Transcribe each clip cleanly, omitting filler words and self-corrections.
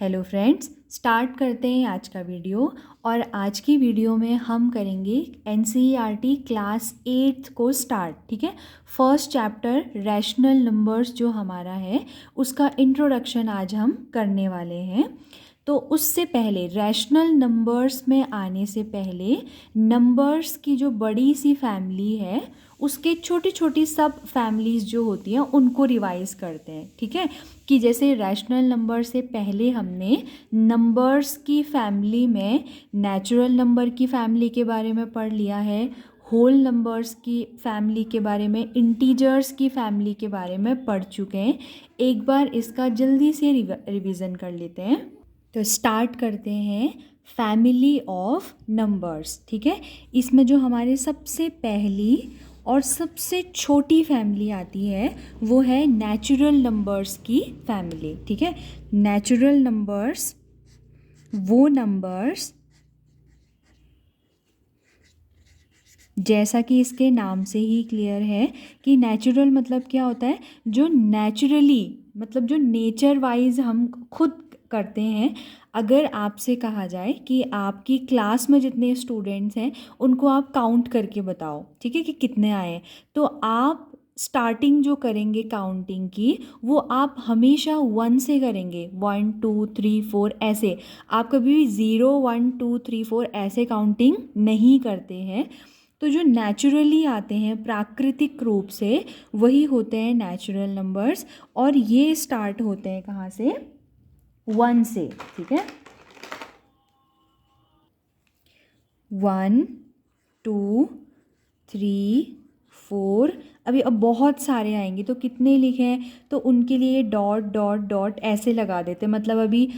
Hello friends, start करते हैं आज का वीडियो। और आज की वीडियो में हम करेंगे एनसीईआरटी क्लास 8 को स्टार्ट। ठीक है, फर्स्ट चैप्टर रैशनल नंबर्स जो हमारा है उसका इंट्रोडक्शन आज हम करने वाले हैं। तो उससे पहले रैशनल नंबर्स में आने से पहले नंबर्स की जो बड़ी सी फैमिली है उसके छोटी छोटी सब फैमिलीज़ जो होती हैं उनको रिवाइज़ करते हैं। ठीक है, कि जैसे रैशनल नंबर से पहले हमने नंबर्स की फैमिली में नेचुरल नंबर की फैमिली के बारे में पढ़ लिया है, होल नंबर्स की फैमिली के बारे में, इंटीजर्स की फैमिली के बारे में पढ़ चुके हैं। एक बार इसका जल्दी से रिवीजन कर लेते हैं। तो स्टार्ट करते हैं फैमिली ऑफ नंबर्स। ठीक है, इसमें जो हमारे सबसे पहली और सबसे छोटी फैमिली आती है वो है नेचुरल नंबर्स की फैमिली। ठीक है, नेचुरल नंबर्स वो नंबर्स जैसा कि इसके नाम से ही क्लियर है कि नेचुरल मतलब क्या होता है, जो नेचुरली मतलब जो नेचर वाइज हम खुद करते हैं। अगर आपसे कहा जाए कि आपकी क्लास में जितने स्टूडेंट्स हैं उनको आप काउंट करके बताओ, ठीक है, कि कितने आए, तो आप स्टार्टिंग जो करेंगे काउंटिंग की वो आप हमेशा 1 से करेंगे, 1 2 3 4 ऐसे। आप कभी भी 0 1 2 3 4 ऐसे काउंटिंग नहीं करते हैं। तो जो नेचुरली आते हैं प्राकृतिक रूप से वही होते हैं नेचुरल नंबर्स, और ये स्टार्ट होते हैं कहाँ से, 1 से। ठीक है, 1 2 3 4। अब बहुत सारे आएंगे तो कितने लिखें, तो उनके लिए डॉट डॉट डॉट ऐसे लगा देते, मतलब अभी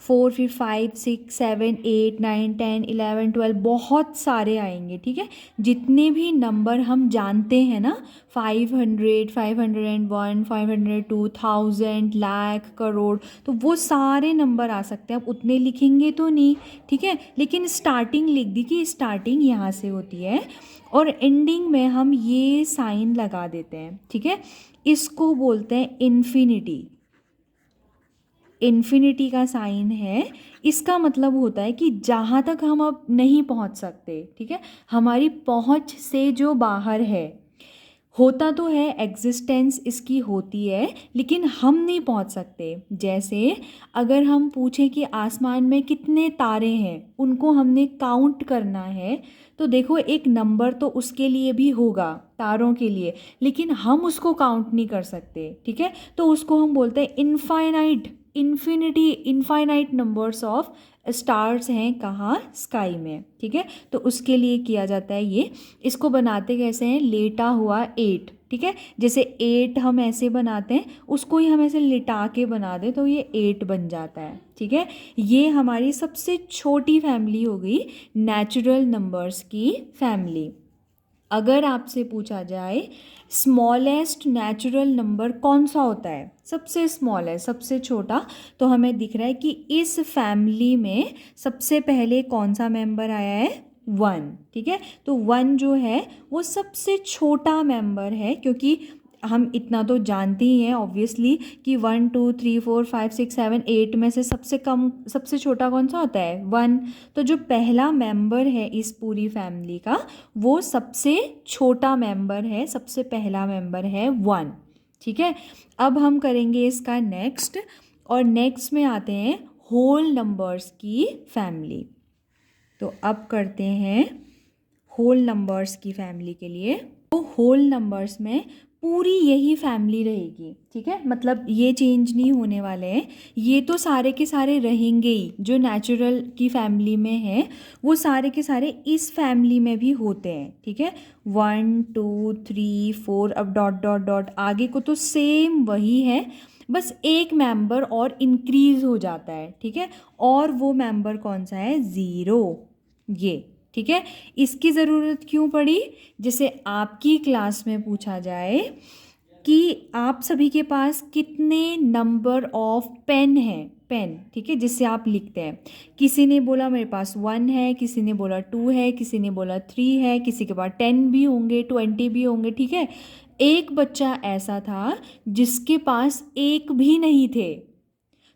4 फिर 5 6 7 8 9 10 11 12 बहुत सारे आएंगे। ठीक है, जितने भी नंबर हम जानते हैं ना, 500 501 502 1000 लाख करोड़, तो वो सारे नंबर आ सकते हैं। अब उतने लिखेंगे तो नहीं, ठीक है, लेकिन स्टार्टिंग लिख दी कि स्टार्टिंग यहाँ से होती है और एंडिंग में हम ये साइन लगा देते हैं। ठीक है, इसको बोलते हैं इन्फिनिटी। इन्फिनिटी का साइन है, इसका मतलब होता है कि जहाँ तक हम अब नहीं पहुँच सकते, ठीक है, हमारी पहुँच से जो बाहर है, होता तो है, एग्जिस्टेंस इसकी होती है, लेकिन हम नहीं पहुंच सकते। जैसे अगर हम पूछें कि आसमान में कितने तारे हैं, उनको हमने काउंट करना है, तो देखो एक नंबर तो उसके लिए भी होगा, तारों के लिए, लेकिन हम उसको काउंट नहीं कर सकते। ठीक है, तो उसको हम बोलते हैं infinite, infinity, infinite numbers of stars हैं कहाँ, स्काई में। ठीक है, तो उसके लिए किया जाता है ये। इसको बनाते कैसे हैं, लेटा हुआ 8। ठीक है, जैसे 8 हम ऐसे बनाते हैं, उसको ही हम ऐसे लिटा के बना दें तो ये 8 बन जाता है। ठीक है, ये हमारी सबसे छोटी फैमिली हो गई नेचुरल नंबर्स की फैमिली। अगर आपसे पूछा जाए स्मॉलेस्ट नेचुरल नंबर कौन सा होता है, सबसे स्मॉल है, सबसे छोटा, तो हमें दिख रहा है कि इस फैमिली में सबसे पहले कौन सा मेंबर आया है, 1। ठीक है, तो 1 जो है वो सबसे छोटा मेंबर है, क्योंकि हम इतना तो जानते ही हैं ऑब्वियसली कि 1 2 3 4 5 6 7 8 में से सबसे कम, सबसे छोटा कौन सा होता है, 1। तो जो पहला मेंबर है इस पूरी फैमिली का वो सबसे छोटा मेंबर है, सबसे पहला मेंबर है 1। ठीक है, अब हम करेंगे इसका नेक्स्ट, और नेक्स्ट में आते हैं होल नंबर्स की फैमिली। तो अब करते हैं होल नंबर्स की फैमिली के लिए। तो होल नंबर्स में पूरी यही फैमिली रहेगी। ठीक है, मतलब ये चेंज नहीं होने वाले हैं, ये तो सारे के सारे रहेंगे ही। जो नेचुरल की फैमिली में है वो सारे के सारे इस फैमिली में भी होते हैं। ठीक है, 1 2 3 4, अब डॉट डॉट डॉट आगे को तो सेम वही है, बस एक मेंबर और इंक्रीज हो जाता है। ठीक है, और वो मेंबर कौन सा है, 0, ये। ठीक है, इसकी ज़रूरत क्यों पड़ी, जैसे आपकी क्लास में पूछा जाए कि आप सभी के पास कितने नंबर ऑफ पेन है, पेन, ठीक है, जिससे आप लिखते हैं। किसी ने बोला मेरे पास 1 है, किसी ने बोला 2 है, किसी ने बोला 3 है, किसी के पास 10 भी होंगे, 20 भी होंगे। ठीक है, एक बच्चा ऐसा था जिसके पास एक भी नहीं थे,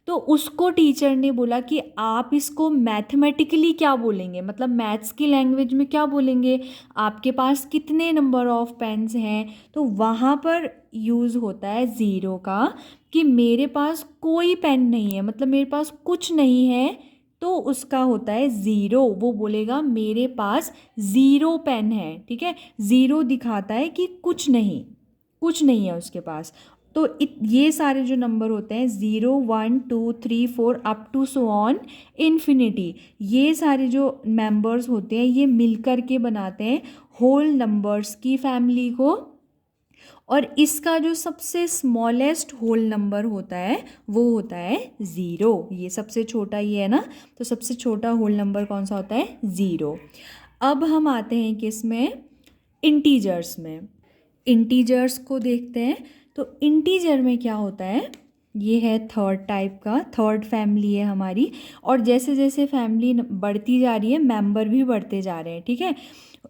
तो उसको टीचर ने बोला कि आप इसको मैथमेटिकली क्या बोलेंगे, मतलब मैथ्स की लैंग्वेज में क्या बोलेंगे, आपके पास कितने नंबर ऑफ पेन्स हैं। तो वहाँ पर यूज़ होता है ज़ीरो का, कि मेरे पास कोई पेन नहीं है, मतलब मेरे पास कुछ नहीं है, तो उसका होता है ज़ीरो। वो बोलेगा मेरे पास ज़ीरो पेन है, ठीक है। ज़ीरो दिखाता है कि कुछ नहीं है उसके पास। तो ये सारे जो नंबर होते हैं 0 1 2 3 4 up to so on infinity, ये सारे जो मेंबर्स होते हैं ये मिलकर के बनाते हैं होल नंबर्स की फैमिली को। और इसका जो सबसे स्मॉलेस्ट होल नंबर होता है वो होता है ज़ीरो। ये सबसे छोटा ये है ना, तो सबसे छोटा होल नंबर कौन सा होता है, ज़ीरो। अब हम आते हैं किस में, इंटीजर्स में। इंटीजर्स को देखते हैं। तो इंटीजर में क्या होता है, ये है थर्ड टाइप का, थर्ड फैमिली है हमारी। और जैसे जैसे फैमिली बढ़ती जा रही है मेंबर भी बढ़ते जा रहे हैं, ठीक है।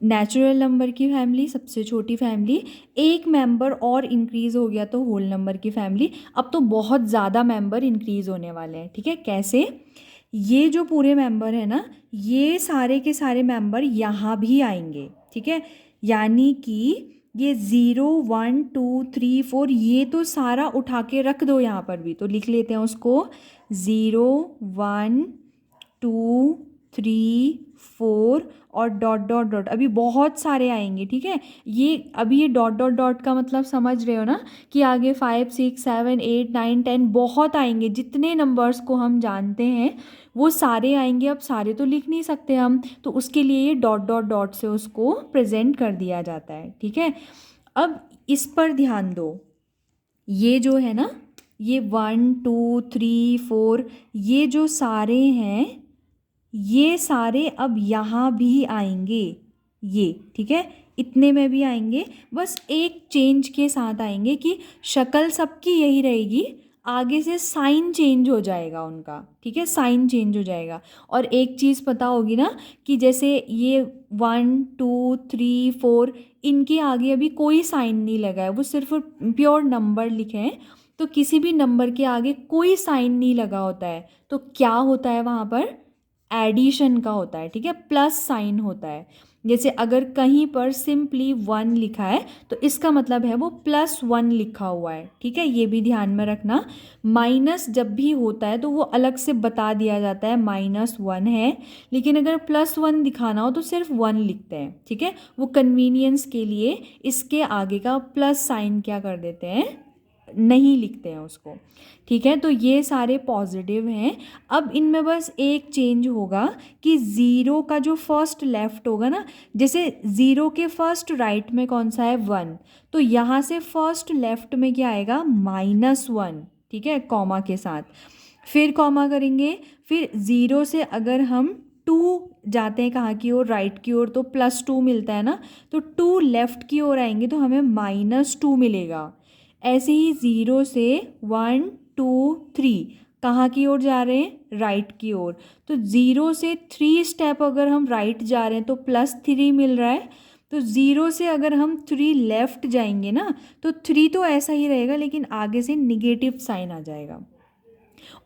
नेचुरल नंबर की फैमिली सबसे छोटी फैमिली, एक मेंबर और इंक्रीज़ हो गया तो होल नंबर की फैमिली। अब तो बहुत ज़्यादा मेंबर इंक्रीज़ होने वाले हैं, ठीक है। कैसे, ये जो पूरे मेंबर है ना, ये सारे के सारे मेंबर यहाँ भी आएंगे, ठीक है। यानी कि ये 0 1 2 3 4 ये तो सारा उठा के रख दो यहाँ पर भी, तो लिख लेते हैं उसको 0 1 2 3 4 और डॉट डॉट डॉट, अभी बहुत सारे आएंगे, ठीक है। ये अभी ये डॉट डॉट डॉट का मतलब समझ रहे हो ना, कि आगे 5 6 7 8 9 10 बहुत आएंगे, जितने नंबर्स को हम जानते हैं वो सारे आएंगे। अब सारे तो लिख नहीं सकते हम, तो उसके लिए ये डॉट डॉट डॉट से उसको प्रेजेंट कर दिया जाता है, ठीक है। अब इस पर ध्यान दो, ये जो है ना, ये 1 2 3 4 ये जो सारे हैं ये सारे अब यहाँ भी आएंगे, ये ठीक है, इतने में भी आएंगे। बस एक चेंज के साथ आएंगे कि शक्ल सबकी यही रहेगी, आगे से साइन चेंज हो जाएगा उनका, ठीक है, साइन चेंज हो जाएगा। और एक चीज़ पता होगी ना कि जैसे ये 1 2 3 4 इनके आगे अभी कोई साइन नहीं लगा है, वो सिर्फ प्योर नंबर लिखे हैं। तो किसी भी नंबर के आगे कोई साइन नहीं लगा होता है, तो क्या होता है वहाँ पर, एडिशन का होता है, ठीक है, प्लस साइन होता है। जैसे अगर कहीं पर सिंपली 1 लिखा है तो इसका मतलब है वो +1 लिखा हुआ है, ठीक है, ये भी ध्यान में रखना। माइनस जब भी होता है तो वो अलग से बता दिया जाता है -1 है, लेकिन अगर +1 दिखाना हो तो सिर्फ 1 लिखते हैं, ठीक है। वो कन्वीनियंस के लिए इसके आगे का प्लस साइन क्या कर देते हैं, नहीं लिखते हैं उसको, ठीक है। तो ये सारे पॉजिटिव हैं। अब इनमें बस एक चेंज होगा कि ज़ीरो का जो फर्स्ट लेफ्ट होगा ना, जैसे ज़ीरो के फर्स्ट राइट में कौन सा है 1, तो यहाँ से फर्स्ट लेफ्ट में क्या आएगा -1, ठीक है, कॉमा के साथ। फिर कॉमा करेंगे, फिर ज़ीरो से अगर हम 2 जाते हैं कहाँ की ओर, राइट की ओर, तो +2 मिलता है ना, तो 2 लेफ्ट की ओर आएंगे तो हमें -2 मिलेगा। ऐसे ही 0 से 1 2 3 कहाँ की ओर जा रहे हैं, राइट की ओर, तो 0 से 3 स्टेप अगर हम राइट जा रहे हैं तो +3 मिल रहा है। तो 0 से अगर हम 3 लेफ़्ट जाएंगे ना, तो 3 तो ऐसा ही रहेगा लेकिन आगे से निगेटिव साइन आ जाएगा।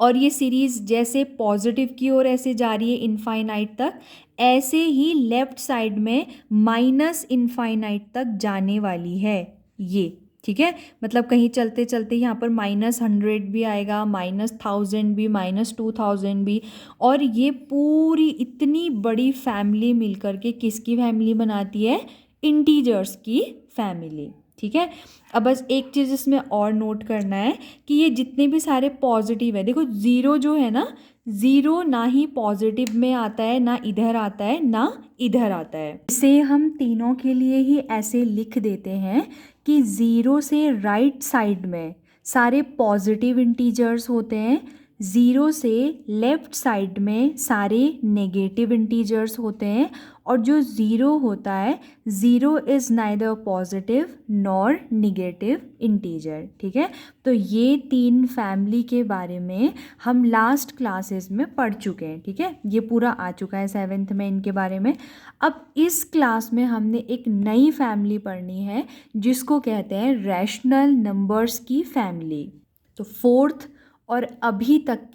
और ये सीरीज़ जैसे पॉजिटिव की ओर ऐसे जा रही है इनफाइनाइट तक, ऐसे ही लेफ़्ट साइड में -इनफाइनाइट तक जाने वाली है ये, ठीक है। मतलब कहीं चलते चलते यहाँ पर -100 भी आएगा, -1000 भी, -2000 भी। और ये पूरी इतनी बड़ी फैमिली मिलकर के किसकी फैमिली बनाती है, इंटीजर्स की फैमिली, ठीक है। अब बस एक चीज़ इसमें और नोट करना है कि ये जितने भी सारे पॉजिटिव है, देखो ज़ीरो जो है ना, ज़ीरो ना ही पॉजिटिव में आता है, ना इधर आता है, ना इधर आता है। इसे हम तीनों के लिए ही ऐसे लिख देते हैं कि ज़ीरो से राइट साइड में सारे पॉजिटिव इंटीजर्स होते हैं, ज़ीरो से लेफ़्ट साइड में सारे नेगेटिव इंटीजर्स होते हैं। और जो ज़ीरो होता है, zero is neither positive nor negative integer, ठीक है। तो ये 3 फैमिली के बारे में हम लास्ट क्लासेस में पढ़ चुके हैं, ठीक है, ये पूरा आ चुका है 7th में इनके बारे में। अब इस क्लास में हमने एक नई फैमिली पढ़नी है जिसको कहते हैं रैशनल नंबर्स की फैमिली। तो 4th और अभी तक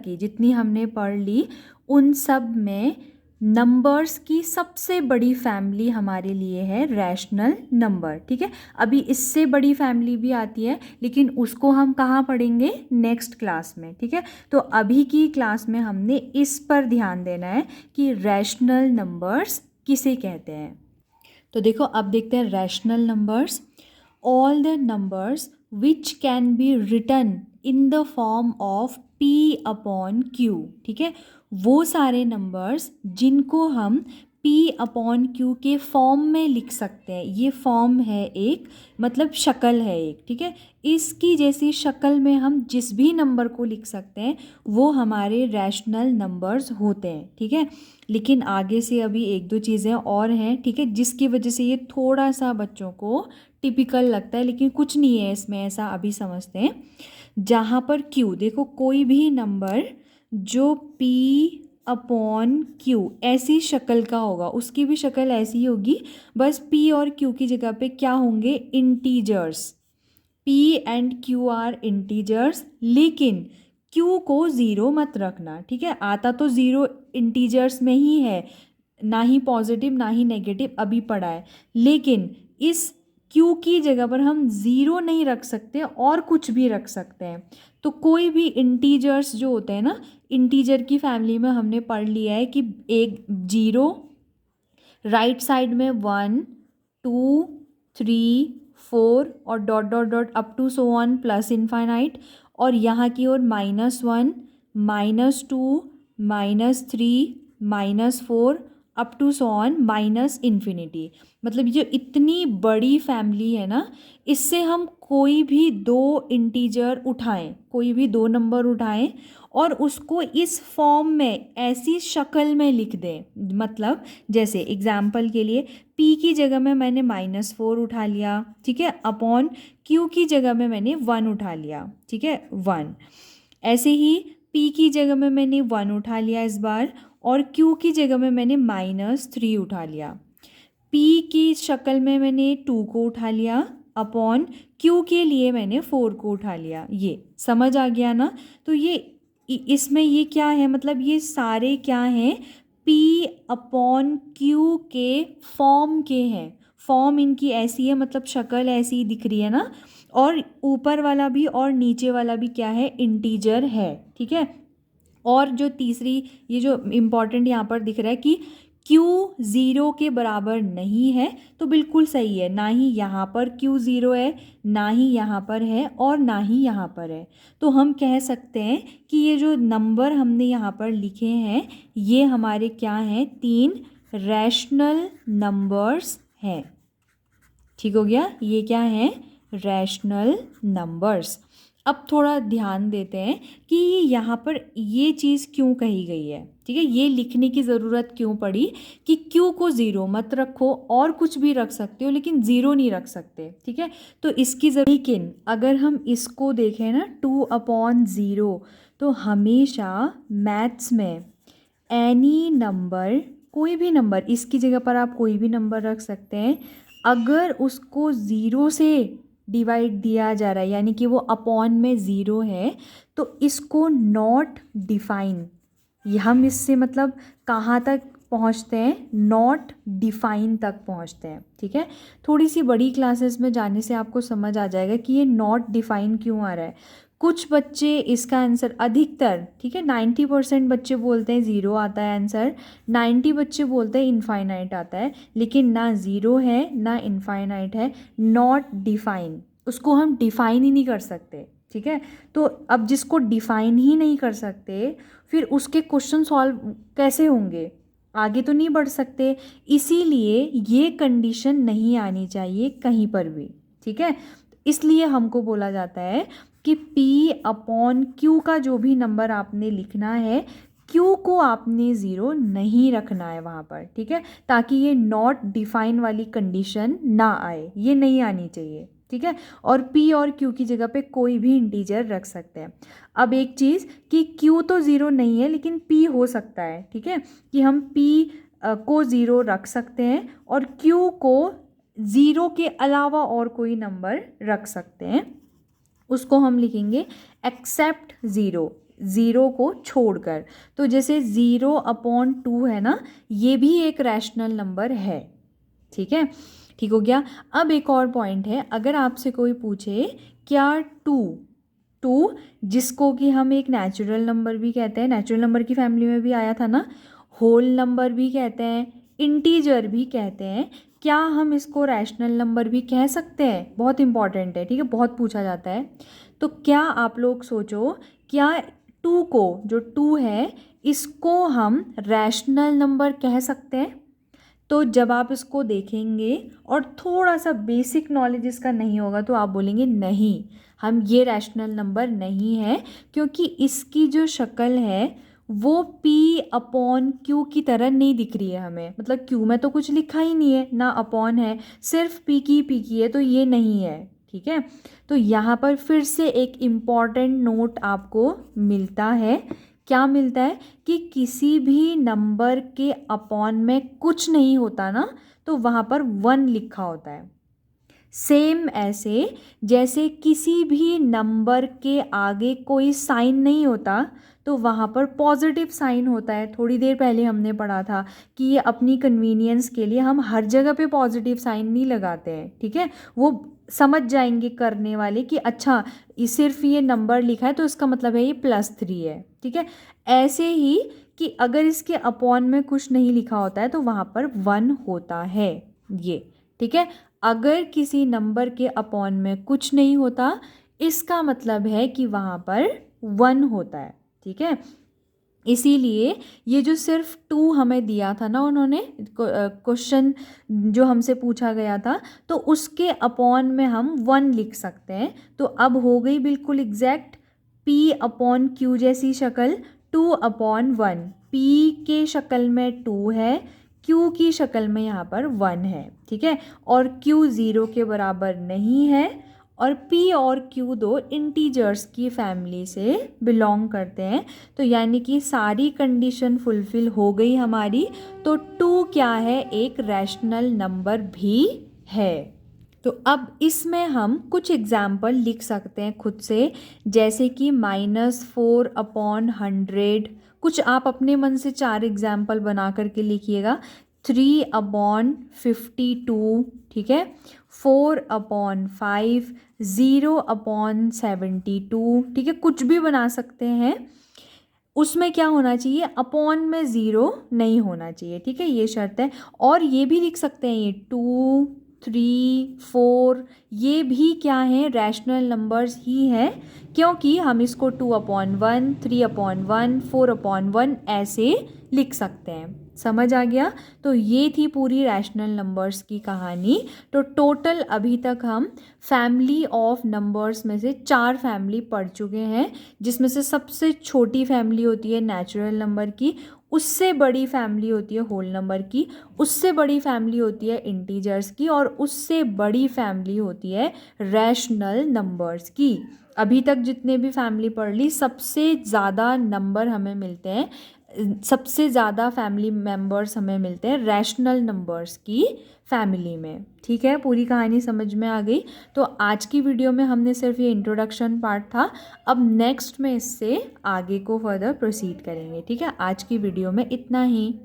की जितनी हमने पढ़ ली उन सब में नंबर्स की सबसे बड़ी फैमिली हमारे लिए है रैशनल नंबर। ठीक है, अभी इससे बड़ी फैमिली भी आती है लेकिन उसको हम कहाँ पढ़ेंगे, नेक्स्ट क्लास में। ठीक है, तो अभी की क्लास में हमने इस पर ध्यान देना है कि रैशनल नंबर्स किसे कहते हैं। तो देखो अब देखते हैं rational numbers. All the numbers which can be written in the form of p upon q। ठीक है, वो सारे नंबर्स जिनको हम p अपॉन q के फॉर्म में लिख सकते हैं। ये फॉर्म है एक, मतलब शक्ल है एक। ठीक है, इसकी जैसी शक्ल में हम जिस भी नंबर को लिख सकते हैं वो हमारे रैशनल नंबर्स होते हैं। ठीक है, लेकिन आगे से अभी एक दो चीज़ें और हैं। ठीक है, जिसकी वजह से ये थोड़ा सा बच्चों को टिपिकल लगता है, लेकिन कुछ नहीं है इसमें ऐसा, अभी समझते हैं। जहाँ पर q, देखो कोई भी नंबर जो p अपॉन q ऐसी शक्ल का होगा उसकी भी शक्ल ऐसी ही होगी, बस p और q की जगह पे क्या होंगे, integers. p and q are integers, लेकिन q को ज़ीरो मत रखना। ठीक है, आता तो ज़ीरो इंटीजर्स में ही है, ना ही पॉजिटिव ना ही नेगेटिव अभी पढ़ा है, लेकिन इस q की जगह पर हम ज़ीरो नहीं रख सकते और कुछ भी रख सकते हैं। तो कोई भी इंटीजर्स जो होते हैं ना, इंटीजर की फैमिली में हमने पढ़ लिया है कि एक जीरो, राइट साइड में 1 2 3 4 और dot dot dot up to so on plus infinite, और यहाँ की ओर -1 -2 -3 -4 up to so on minus infinity. मतलब ये इतनी बड़ी फैमिली है ना, इससे हम कोई भी दो इंटीजर उठाएं, कोई भी दो नंबर उठाएं और उसको इस फॉर्म में ऐसी शक्ल में लिख दें। मतलब जैसे एग्जाम्पल के लिए p की जगह में मैंने -4 उठा लिया। ठीक है, अपॉन q की जगह में मैंने 1 उठा लिया। ठीक है, 1। ऐसे ही p की जगह में मैंने 1 उठा लिया इस बार, और q की जगह में मैंने -3 उठा लिया। p की शक्ल में मैंने 2 को उठा लिया, अपॉन q के लिए मैंने 4 को उठा लिया। ये समझ आ गया ना। तो ये इसमें ये क्या है, मतलब ये सारे क्या हैं, p अपॉन q के फॉर्म के हैं। फॉर्म इनकी ऐसी है, मतलब शक्ल ऐसी ही दिख रही है ना, और ऊपर वाला भी और नीचे वाला भी क्या है, इंटीजर है। ठीक है, और जो तीसरी, ये जो इम्पॉर्टेंट यहाँ पर दिख रहा है कि q ज़ीरो के बराबर नहीं है, तो बिल्कुल सही है, ना ही यहाँ पर q ज़ीरो है, ना ही यहाँ पर है, और ना ही यहाँ पर है। तो हम कह सकते हैं कि ये जो नंबर हमने यहाँ पर लिखे हैं ये हमारे क्या हैं, 3 रैशनल नंबर्स हैं। ठीक हो गया, ये क्या है, रैशनल नंबर्स। अब थोड़ा ध्यान देते हैं कि यहाँ पर ये चीज़ क्यों कही गई है। ठीक है, ये लिखने की ज़रूरत क्यों पड़ी कि q को ज़ीरो मत रखो, और कुछ भी रख सकते हो लेकिन ज़ीरो नहीं रख सकते। ठीक है, तो इसकी लेकिन अगर हम इसको देखें ना 2/0, तो हमेशा मैथ्स में एनी नंबर, कोई भी नंबर, इसकी जगह पर आप कोई भी नंबर रख सकते हैं, अगर उसको ज़ीरो से डिवाइड दिया जा रहा है यानी कि वो अपॉन में ज़ीरो है, तो इसको नॉट डिफाइन, हम इससे मतलब कहाँ तक पहुँचते हैं, नॉट डिफाइन तक पहुँचते हैं। ठीक है, थोड़ी सी बड़ी क्लासेस में जाने से आपको समझ आ जाएगा कि ये नॉट डिफाइन क्यों आ रहा है। कुछ बच्चे इसका आंसर, अधिकतर, ठीक है, 90% बच्चे बोलते हैं ज़ीरो आता है आंसर, 90 बच्चे बोलते हैं इनफाइनाइट आता है, लेकिन ना ज़ीरो है ना इनफाइनाइट है, नॉट डिफाइन, उसको हम डिफाइन ही नहीं कर सकते। ठीक है, तो अब जिसको डिफाइन ही नहीं कर सकते फिर उसके क्वेश्चन सॉल्व कैसे होंगे, आगे तो नहीं बढ़ सकते। इसीलिए ये कंडीशन नहीं आनी चाहिए कहीं पर भी। ठीक है, इसलिए हमको बोला जाता है कि p अपॉन q का जो भी नंबर आपने लिखना है, q को आपने ज़ीरो नहीं रखना है वहाँ पर। ठीक है, ताकि ये नॉट डिफाइन वाली कंडीशन ना आए, ये नहीं आनी चाहिए। ठीक है, और p और q की जगह पे कोई भी इंटीजर रख सकते हैं। अब एक चीज़ कि q तो ज़ीरो नहीं है लेकिन p हो सकता है। ठीक है, कि हम p को ज़ीरो रख सकते हैं और q को ज़ीरो के अलावा और कोई नंबर रख सकते हैं। उसको हम लिखेंगे एक्सेप्ट ज़ीरो, ज़ीरो को छोड़कर। तो जैसे 0/2 है ना, ये भी एक रैशनल नंबर है। ठीक है, ठीक हो गया। अब एक और पॉइंट है, अगर आपसे कोई पूछे क्या टू जिसको कि हम एक नेचुरल नंबर भी कहते हैं, नेचुरल नंबर की फैमिली में भी आया था ना, होल नंबर भी कहते हैं, इंटीजर भी कहते हैं, क्या हम इसको रैशनल नंबर भी कह सकते हैं? बहुत इंपॉर्टेंट है, ठीक है, बहुत पूछा जाता है। तो क्या आप लोग सोचो, क्या टू को, जो टू है, इसको हम रैशनल नंबर कह सकते हैं? तो जब आप इसको देखेंगे और थोड़ा सा बेसिक नॉलेज इसका नहीं होगा तो आप बोलेंगे नहीं, हम ये रैशनल नंबर नहीं है, क्योंकि इसकी जो शक्ल है वो P/Q की तरह नहीं दिख रही है हमें। मतलब Q में तो कुछ लिखा ही नहीं है, ना अपॉन है, सिर्फ P की है, तो ये नहीं है। ठीक है, तो यहाँ पर फिर से एक इम्पॉर्टेंट नोट आपको मिलता है। क्या मिलता है कि किसी भी नंबर के अपॉन में कुछ नहीं होता ना, तो वहाँ पर 1 लिखा होता है। सेम ऐसे जैसे किसी भी नंबर के आगे कोई साइन नहीं होता, तो वहाँ पर पॉजिटिव साइन होता है। थोड़ी देर पहले हमने पढ़ा था कि ये अपनी कन्वीनियंस के लिए हम हर जगह पे पॉजिटिव साइन नहीं लगाते हैं। ठीक है, वो समझ जाएंगे करने वाले कि अच्छा सिर्फ ये नंबर लिखा है तो इसका मतलब है ये +3 है। ठीक है, ऐसे ही कि अगर इसके अपॉन में कुछ नहीं लिखा होता है तो वहाँ पर 1 होता है ये। ठीक है, अगर किसी नंबर के अपॉन में कुछ नहीं होता, इसका मतलब है कि वहाँ पर 1 होता है। ठीक है, इसीलिए ये जो सिर्फ 2 हमें दिया था ना उन्होंने, क्वेश्चन जो हमसे पूछा गया था, तो उसके अपॉन में हम 1 लिख सकते हैं। तो अब हो गई बिल्कुल एग्जैक्ट P/Q जैसी शक्ल, 2/1। P के शक्ल में 2 है, Q की शक्ल में यहाँ पर 1 है। ठीक है, और Q 0 के बराबर नहीं है, और P और Q दो इंटीजर्स की फैमिली से बिलोंग करते हैं। तो यानी कि सारी कंडीशन फुलफिल हो गई हमारी। तो 2 क्या है, एक रैशनल नंबर भी है। तो अब इसमें हम कुछ एग्जाम्पल लिख सकते हैं खुद से, जैसे कि -4/100। कुछ आप अपने मन से 4 एग्जाम्पल बना करके लिखिएगा। 3/52, ठीक है, 4/5, 0/72। ठीक है, कुछ भी बना सकते हैं। उसमें क्या होना चाहिए, अपॉन में 0 नहीं होना चाहिए। ठीक है, ये शर्त है। और ये भी लिख सकते हैं, ये 2, 3, 4, ये भी क्या है, रैशनल नंबर्स ही हैं, क्योंकि हम इसको 2/1, 3/1, 4/1 ऐसे लिख सकते हैं। समझ आ गया? तो ये थी पूरी रैशनल नंबर्स की कहानी। तो टोटल अभी तक हम फैमिली ऑफ नंबर्स में से 4 फैमिली पढ़ चुके हैं, जिसमें से सबसे छोटी फैमिली होती है नेचुरल नंबर की, उससे बड़ी फैमिली होती है होल नंबर की, उससे बड़ी फैमिली होती है इंटीजर्स की, और उससे बड़ी फैमिली होती है रैशनल नंबर्स की। अभी तक जितने भी फैमिली पढ़ ली, सबसे ज़्यादा नंबर हमें मिलते हैं, सबसे ज़्यादा फैमिली मेम्बर्स हमें मिलते हैं रैशनल नंबर्स की फैमिली में। ठीक है, पूरी कहानी समझ में आ गई। तो आज की वीडियो में हमने सिर्फ ये इंट्रोडक्शन पार्ट था, अब नेक्स्ट में इससे आगे को फर्दर प्रोसीड करेंगे। ठीक है, आज की वीडियो में इतना ही।